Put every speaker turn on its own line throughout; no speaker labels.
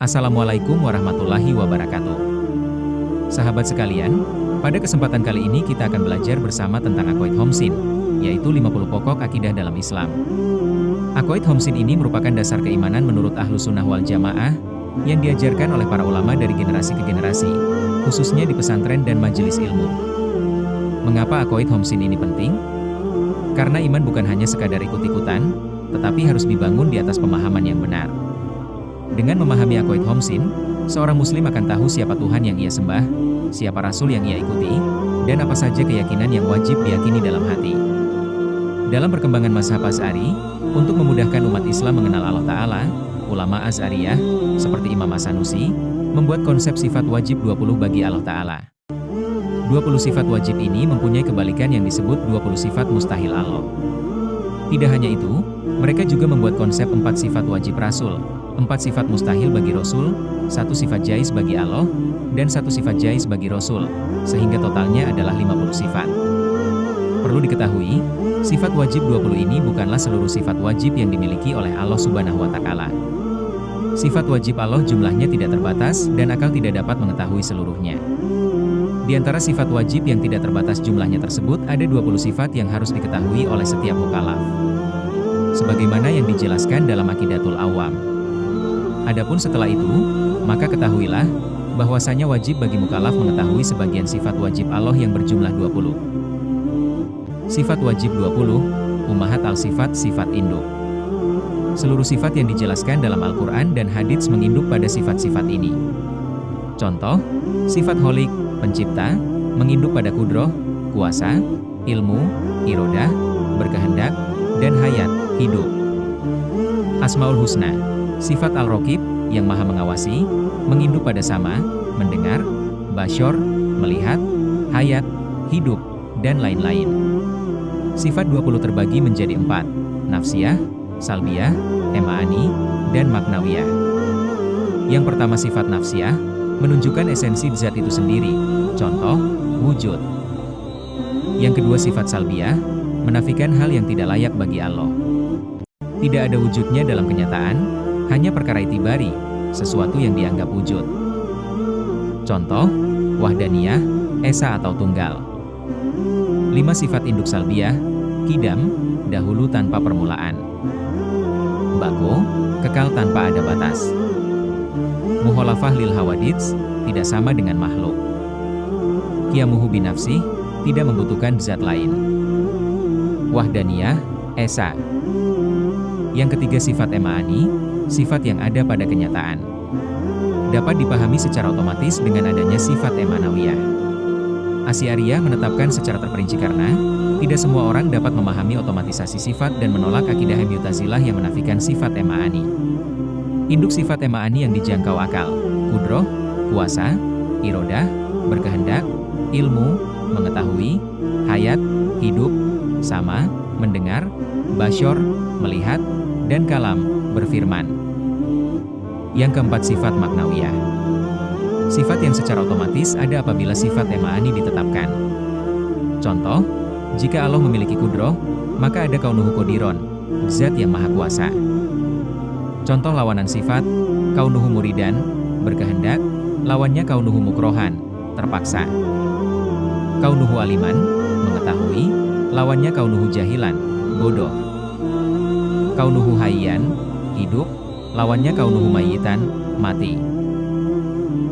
Assalamualaikum warahmatullahi wabarakatuh. Sahabat sekalian, pada kesempatan kali ini kita akan belajar bersama tentang Aqaid Homsin, yaitu 50 pokok akidah dalam Islam. Aqaid Homsin ini merupakan dasar keimanan menurut Ahlus Sunnah wal Jamaah, yang diajarkan oleh para ulama dari generasi ke generasi, khususnya di pesantren dan majelis ilmu. Mengapa Aqaid Homsin ini penting? Karena iman bukan hanya sekadar ikut-ikutan, tetapi harus dibangun di atas pemahaman yang benar. Dengan memahami Aqaid Homsin, seorang muslim akan tahu siapa Tuhan yang ia sembah, siapa Rasul yang ia ikuti, dan apa saja keyakinan yang wajib diyakini dalam hati. Dalam perkembangan mazhab Asy'ari, untuk memudahkan umat Islam mengenal Allah Ta'ala, ulama Asy'ariyah, seperti Imam As-Sanusi, membuat konsep sifat wajib 20 bagi Allah Ta'ala. 20 sifat wajib ini mempunyai kebalikan yang disebut 20 sifat mustahil Allah. Tidak hanya itu, mereka juga membuat konsep 4 sifat wajib Rasul, 4 sifat mustahil bagi Rasul, 1 sifat jais bagi Allah, dan 1 sifat jais bagi Rasul, sehingga totalnya adalah 50 sifat. Perlu diketahui, sifat wajib 20 ini bukanlah seluruh sifat wajib yang dimiliki oleh Allah Subhanahu wa Ta'ala. Sifat wajib Allah jumlahnya tidak terbatas dan akal tidak dapat mengetahui seluruhnya. Di antara sifat wajib yang tidak terbatas jumlahnya tersebut ada 20 sifat yang harus diketahui oleh setiap mukallaf. Sebagaimana yang dijelaskan dalam Aqidatul Awam. Adapun setelah itu, maka ketahuilah bahwasanya wajib bagi mukallaf mengetahui sebagian sifat wajib Allah yang berjumlah 20. Sifat wajib 20, Ummahat al-Sifat, sifat induk. Seluruh sifat yang dijelaskan dalam Al-Quran dan hadits menginduk pada sifat-sifat ini. Contoh, sifat Kholik, pencipta, menginduk pada kudroh, kuasa, ilmu, irodah, berkehendak, dan hayat, hidup. Asmaul Husna, sifat Al-Raqib, yang maha mengawasi, menginduk pada sama, mendengar, basyar, melihat, hayat, hidup, dan lain-lain. Sifat 20 terbagi menjadi 4, nafsiyah, salbiyah, ma'ani, dan maknawiyah. Yang pertama sifat nafsiyah, menunjukkan esensi zat itu sendiri, contoh, wujud. Yang kedua sifat salbiyah, menafikan hal yang tidak layak bagi Allah. Tidak ada wujudnya dalam kenyataan, hanya perkara itibari, sesuatu yang dianggap wujud. Contoh, wahdaniyah, esa atau tunggal. 5 sifat induk salbiyah, kidam, dahulu tanpa permulaan. Bako, kekal tanpa ada batas. Muholafah lil hawadits, tidak sama dengan makhluk. Qiyamuhu binafsih, tidak membutuhkan zat lain. Wahdaniyah, esa. Yang ketiga sifat ma'ani, sifat yang ada pada kenyataan. Dapat dipahami secara otomatis dengan adanya sifat ma'nawiyah. Asy'ariyah menetapkan secara terperinci karena tidak semua orang dapat memahami otomatisasi sifat dan menolak akidah Mu'tazilah yang menafikan sifat ma'ani. Induk sifat ma'ani yang dijangkau akal, kudroh, kuasa, irodah, berkehendak, ilmu, mengetahui, hayat, hidup, sama, mendengar, basyar, melihat, dan kalam, berfirman. Yang keempat sifat maknawiyah. Sifat yang secara otomatis ada apabila sifat ma'ani ditetapkan. Contoh, jika Allah memiliki kudroh, maka ada kaunuhu qadiron, zat yang maha kuasa. Contoh lawanan sifat, kaunuhu muridan, berkehendak, lawannya kaunuhu mukrohan, terpaksa. Kaunuhu aliman, mengetahui, lawannya kaunuhu jahilan, bodoh. Kaunuhu hayyan, hidup, lawannya kaunuhu mayitan, mati.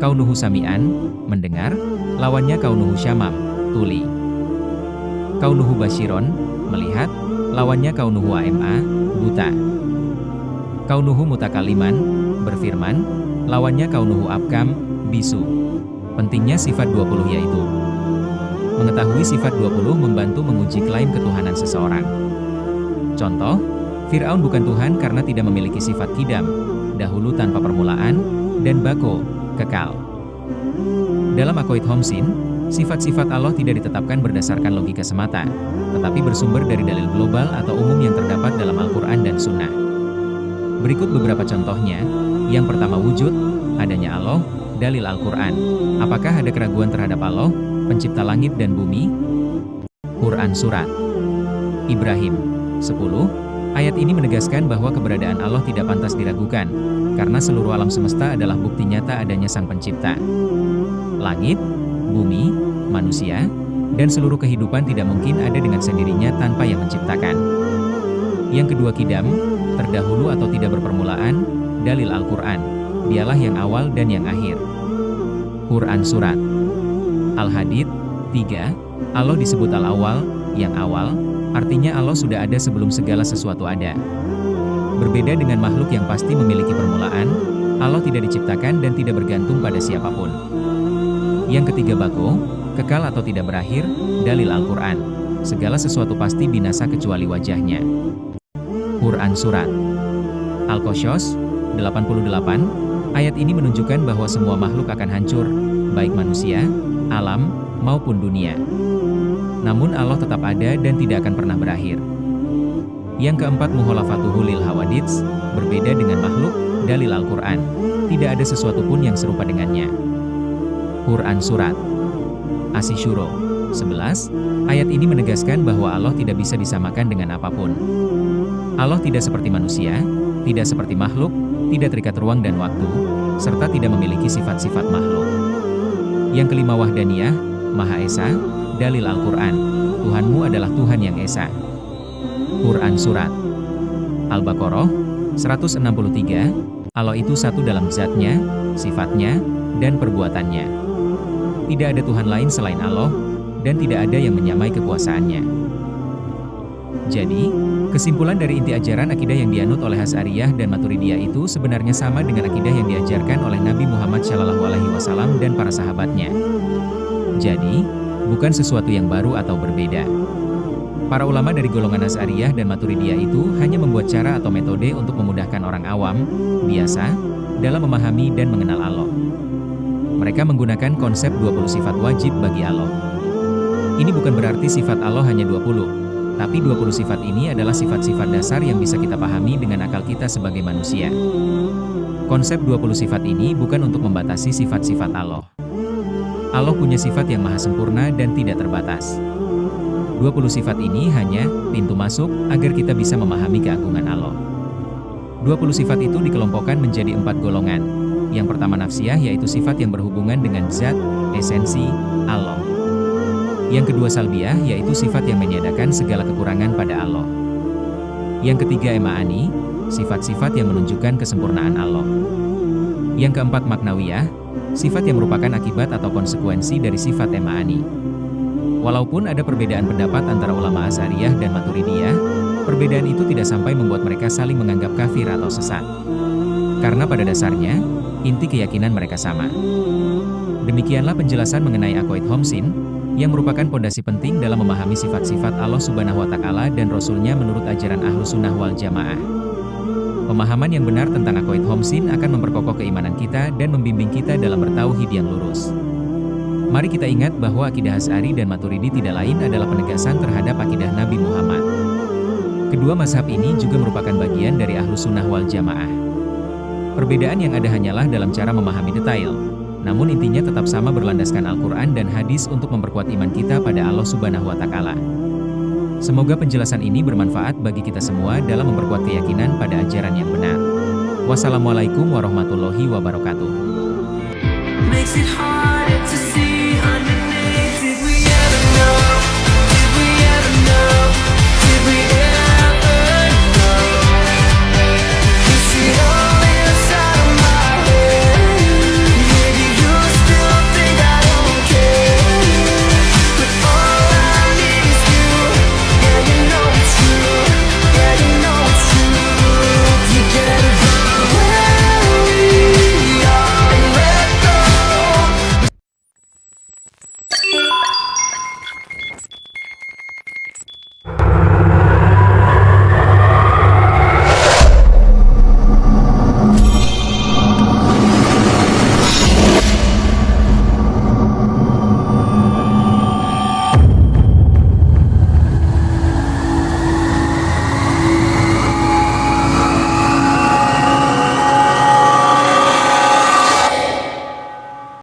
Kaunuhu sami'an, mendengar, lawannya kaunuhu syamam, tuli. Kaunuhu basyiron, melihat, lawannya kaunuhu ama, buta. Kaunuhu mutakaliman, berfirman, lawannya kaunuhu abkam, bisu. Pentingnya sifat 20 yaitu mengetahui sifat 20 membantu menguji klaim ketuhanan seseorang. Contoh, Fir'aun bukan Tuhan karena tidak memiliki sifat kidam, dahulu tanpa permulaan, dan bako, kekal. Dalam Aqaid Homsin, sifat-sifat Allah tidak ditetapkan berdasarkan logika semata, tetapi bersumber dari dalil global atau umum yang terdapat dalam Al-Quran dan Sunnah. Berikut beberapa contohnya. Yang pertama wujud, adanya Allah, dalil Al-Quran. Apakah ada keraguan terhadap Allah, pencipta langit dan bumi? Quran Surat Ibrahim 10, Ayat ini menegaskan bahwa keberadaan Allah tidak pantas diragukan, karena seluruh alam semesta adalah bukti nyata adanya Sang Pencipta. Langit, bumi, manusia, dan seluruh kehidupan tidak mungkin ada dengan sendirinya tanpa yang menciptakan. Yang kedua kidam, terdahulu atau tidak berpermulaan, dalil Al-Quran. Dialah yang awal dan yang akhir. Quran Surat Al-Hadid 3, Allah disebut Al-Awwal, yang awal, artinya Allah sudah ada sebelum segala sesuatu ada. Berbeda dengan makhluk yang pasti memiliki permulaan, Allah tidak diciptakan dan tidak bergantung pada siapapun. Yang ketiga Baqo, kekal atau tidak berakhir, dalil Al-Quran. Segala sesuatu pasti binasa kecuali wajahnya. Quran Surat Al-Qasas 88, ayat ini menunjukkan bahwa semua makhluk akan hancur, baik manusia, alam, maupun dunia. Namun Allah tetap ada dan tidak akan pernah berakhir. Yang keempat Mukhalafatuhu lil Hawadits, berbeda dengan makhluk, dalil Al-Quran. Tidak ada sesuatu pun yang serupa dengannya. Quran Surat Asy-Syura 11, ayat ini menegaskan bahwa Allah tidak bisa disamakan dengan apapun. Allah tidak seperti manusia, tidak seperti makhluk, tidak terikat ruang dan waktu, serta tidak memiliki sifat-sifat makhluk. Yang kelima Wahdaniyah, Maha Esa, dalil Al-Quran. Tuhanmu adalah Tuhan yang Esa. Quran Surat Al-Baqarah 163, Allah itu satu dalam zatnya, sifatnya, dan perbuatannya. Tidak ada Tuhan lain selain Allah, dan tidak ada yang menyamai kekuasaannya. Jadi, kesimpulan dari inti ajaran akidah yang dianut oleh Asy'ariyah dan Maturidiyah itu sebenarnya sama dengan akidah yang diajarkan oleh Nabi Muhammad SAW dan para sahabatnya. Jadi, bukan sesuatu yang baru atau berbeda. Para ulama dari golongan Asy'ariyah dan Maturidiyah itu hanya membuat cara atau metode untuk memudahkan orang awam, biasa, dalam memahami dan mengenal Allah. Mereka menggunakan konsep 20 sifat wajib bagi Allah. Ini bukan berarti sifat Allah hanya 20, tapi 20 sifat ini adalah sifat-sifat dasar yang bisa kita pahami dengan akal kita sebagai manusia. Konsep 20 sifat ini bukan untuk membatasi sifat-sifat Allah. Allah punya sifat yang maha sempurna dan tidak terbatas. 20 sifat ini hanya pintu masuk agar kita bisa memahami keagungan Allah. 20 sifat itu dikelompokkan menjadi 4 golongan. Yang pertama nafsiyah, yaitu sifat yang berhubungan dengan zat, esensi, Allah. Yang kedua salbiyah, yaitu sifat yang meniadakan segala kekurangan pada Allah. Yang ketiga ma'ani, sifat-sifat yang menunjukkan kesempurnaan Allah. Yang keempat maknawiyah, sifat yang merupakan akibat atau konsekuensi dari sifat ma'ani. Walaupun ada perbedaan pendapat antara ulama Asy'ariyah dan Maturidiyah, perbedaan itu tidak sampai membuat mereka saling menganggap kafir atau sesat. Karena pada dasarnya, inti keyakinan mereka sama. Demikianlah penjelasan mengenai Aqaid Khamsin, yang merupakan pondasi penting dalam memahami sifat-sifat Allah Subhanahu wa Ta'ala dan Rasul-Nya menurut ajaran Ahlus Sunnah wal Jamaah. Pemahaman yang benar tentang Aqaid Khamsin akan memperkokoh keimanan kita dan membimbing kita dalam bertauhid yang lurus. Mari kita ingat bahwa akidah Asy'ari dan Maturidi tidak lain adalah penegasan terhadap akidah Nabi Muhammad. Kedua mazhab ini juga merupakan bagian dari Ahlus Sunnah wal Jamaah. Perbedaan yang ada hanyalah dalam cara memahami detail, namun intinya tetap sama berlandaskan Al-Quran dan hadis untuk memperkuat iman kita pada Allah Subhanahu wa Ta'ala. Semoga penjelasan ini bermanfaat bagi kita semua dalam memperkuat keyakinan pada ajaran yang benar. Wassalamualaikum warahmatullahi wabarakatuh.